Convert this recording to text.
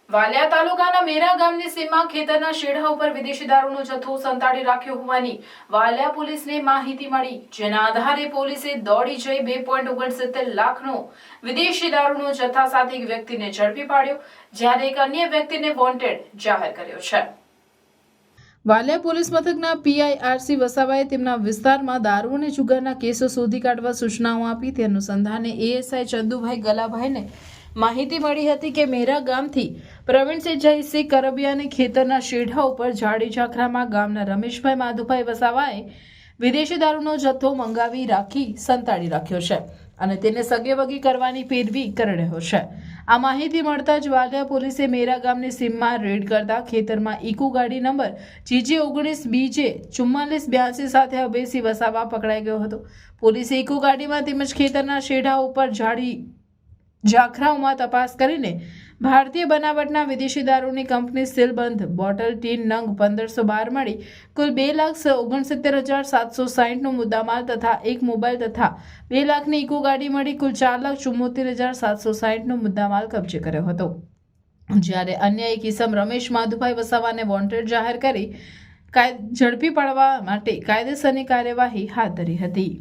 વાલિયા તાલુકાના મેરા ગામની સીમમાં ખેતરના શેઢા ઉપર વિદેશી દારૂનો જથ્થો સંતાડી રાખ્યો હોવાની વાલિયા પોલીસને માહિતી મળી, જેના આધારે પોલીસે દોડી જઈ 2.69 લાખનો વિદેશી દારૂનો જથ્થા સાથે એક વ્યક્તિને ઝડપી પાડ્યો, જ્યારે એક અન્ય વ્યક્તિને વોન્ટેડ જાહેર કર્યો છે। વાલિયા પોલીસ મથકના પીઆઈ વસાવાએ તેમના વિસ્તારમાં દારૂ અને જુગારના કેસો શોધી કાઢવા સૂચનાઓ આપી। તે અનુસંધાને એએસઆઈ ચંદુભાઈ ગલાભાઈને માહિતી મળી હતી કે મેરા ગામથી પ્રવીણસિંહ જયસિંહ કરબિયાને ખેતરના શેઢા ઉપર જાડી ઝાખરામાં ગામના રમેશભાઈ માધુભાઈ વસાવાએ વિદેશી દારૂનો જથ્થો મંગાવી રાખી સંતાડી રાખ્યો છે અને તેને સગેવગી કરવાની પેરવી કરી રહ્યો છે। આ માહિતી મળતા જ વાલિયા પોલીસે મેરા ગામની સીમમાં રેડ કરતા ખેતરમાં ઇકો ગાડી નંબર GJ19BJ 4482 સાથે અભેસી વસાવા પકડાઈ ગયો હતો। પોલીસે ઇકો ગાડીમાં તેમજ ખેતરના શેઢા ઉપર જાડી ઝાખરાઓમાં તપાસ કરીને ભારતીય બનાવટના વિદેશી દારૂની કંપની સીલબંધ બોટલ ટીન નંગ 1512 મળી કુલ 2,69,760નો મુદ્દામાલ તથા એક મોબાઈલ તથા 2 લાખની ઇકો ગાડી મળી કુલ 4,74,760નો મુદ્દામાલ કબજે કર્યો હતો, જ્યારે અન્ય એક ઇસમ રમેશ માધુભાઈ વસાવાને વોન્ટેડ જાહેર કરી ઝડપી પાડવા માટે કાયદેસરની કાર્યવાહી હાથ ધરી હતી।